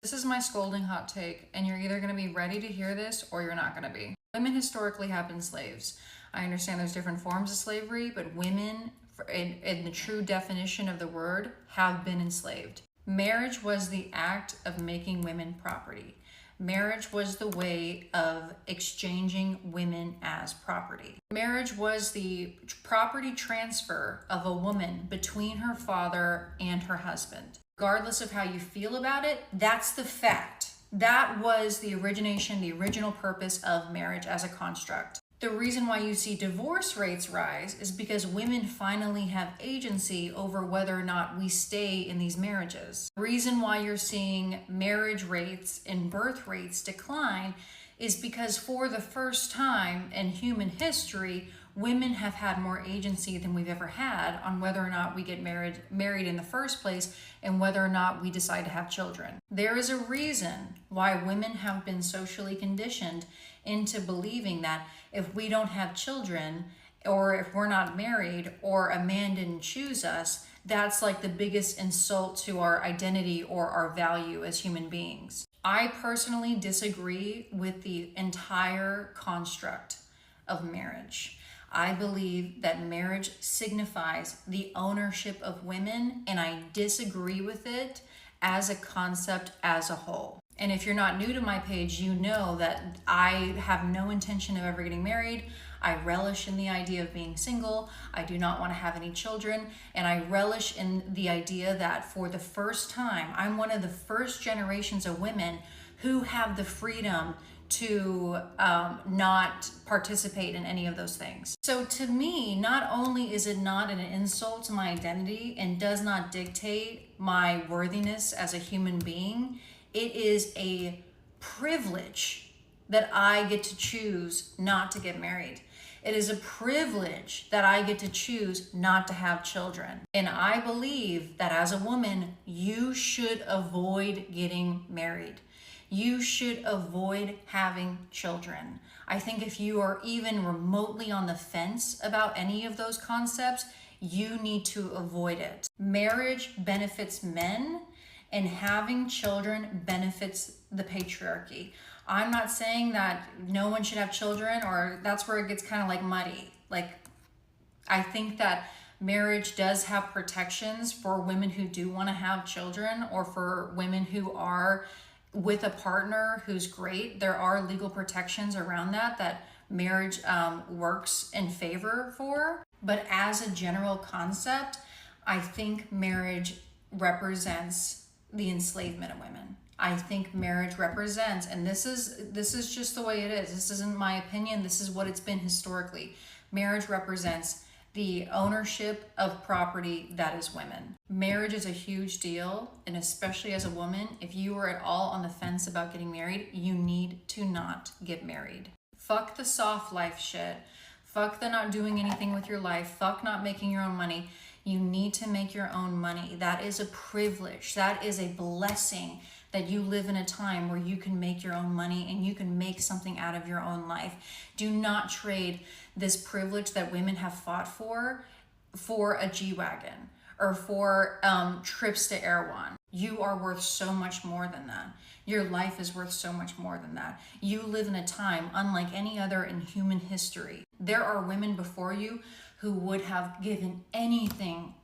This is my scolding hot take, and you're either going to be ready to hear this or you're not going to be. Women historically have been slaves. I understand there's different forms of slavery, but women, in the true definition of the word, have been enslaved. Marriage was the act of making women property. Marriage was the way of exchanging women as property. Marriage was the property transfer of a woman between her father and her husband. Regardless of how you feel about it, that's the fact. That was the origination, the original purpose of marriage as a construct. The reason why you see divorce rates rise is because women finally have agency over whether or not we stay in these marriages. The reason why you're seeing marriage rates and birth rates decline is because for the first time in human history, women have had more agency than we've ever had on whether or not we get married in the first place and whether or not we decide to have children. There is a reason why women have been socially conditioned into believing that if we don't have children, or if we're not married, or a man didn't choose us, that's like the biggest insult to our identity or our value as human beings. I personally disagree with the entire construct of marriage. I believe that marriage signifies the ownership of women, and I disagree with it as a concept as a whole. And if you're not new to my page, you know that I have no intention of ever getting married. I relish in the idea of being single. I do not want to have any children. And I relish in the idea that for the first time, I'm one of the first generations of women who have the freedom to not participate in any of those things. So to me, not only is it not an insult to my identity and does not dictate my worthiness as a human being, it is a privilege that I get to choose not to get married. It is a privilege that I get to choose not to have children. And I believe that as a woman, you should avoid getting married. You should avoid having children. I think if you are even remotely on the fence about any of those concepts, you need to avoid it. Marriage benefits men, and having children benefits the patriarchy. I'm not saying that no one should have children, or that's where it gets kind of like muddy. Like, I think that marriage does have protections for women who do want to have children, or for women who are with a partner who's great. There are legal protections around that marriage works in favor for. But as a general concept, I think marriage represents the enslavement of women. I think marriage represents, and this is just the way it is. This isn't my opinion. This is what it's been historically. Marriage represents the ownership of property that is women. Marriage is a huge deal, and especially as a woman, if you are at all on the fence about getting married, you need to not get married. Fuck the soft life shit. Fuck the not doing anything with your life. Fuck not making your own money. You need to make your own money. That is a privilege. That is a blessing that you live in a time where you can make your own money and you can make something out of your own life. Do not trade this privilege that women have fought for a G-Wagon or for trips to Erewhon. You are worth so much more than that. Your life is worth so much more than that. You live in a time unlike any other in human history. There are women before you who would have given anything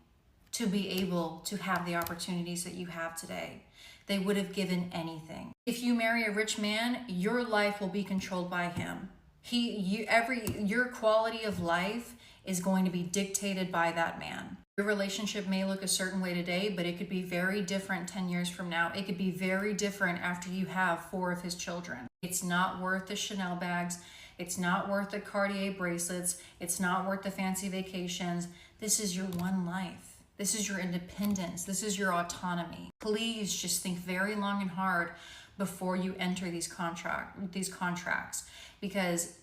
to be able to have the opportunities that you have today. They would have given anything. If you marry a rich man, your life will be controlled by him. Your quality of life is going to be dictated by that man. Your relationship may look a certain way today, but it could be very different 10 years from now. It could be very different after you have 4 of his children. It's not worth the Chanel bags. It's not worth the Cartier bracelets. It's not worth the fancy vacations. This is your one life. This is your independence. This is your autonomy. Please just think very long and hard before you enter these contracts, because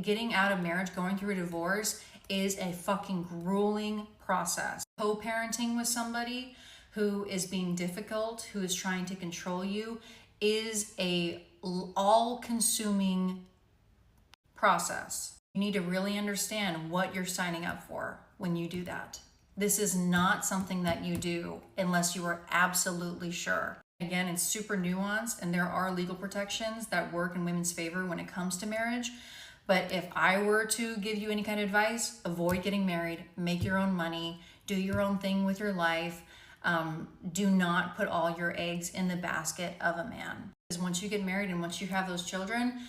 getting out of marriage, going through a divorce, is a fucking grueling process. Co-parenting with somebody who is being difficult, who is trying to control you, is a all-consuming process. You need to really understand what you're signing up for when you do that. This is not something that you do unless you are absolutely sure. Again, it's super nuanced, and there are legal protections that work in women's favor when it comes to marriage. But if I were to give you any kind of advice, avoid getting married, make your own money, do your own thing with your life. Do not put all your eggs in the basket of a man. Because once you get married and once you have those children,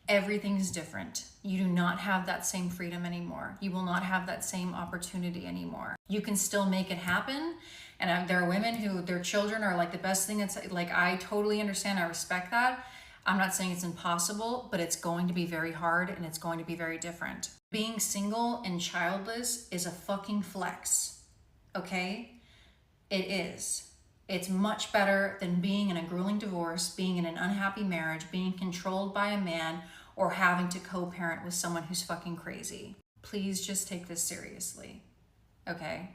everything's different. You do not have that same freedom anymore. You will not have that same opportunity anymore. You can still make it happen. And there are women who their children are like the best thing. That's like, I totally understand. I respect that. I'm not saying it's impossible, but it's going to be very hard and it's going to be very different. Being single and childless is a fucking flex. Okay? It is. It's much better than being in a grueling divorce, being in an unhappy marriage, being controlled by a man, or having to co-parent with someone who's fucking crazy. Please just take this seriously. Okay?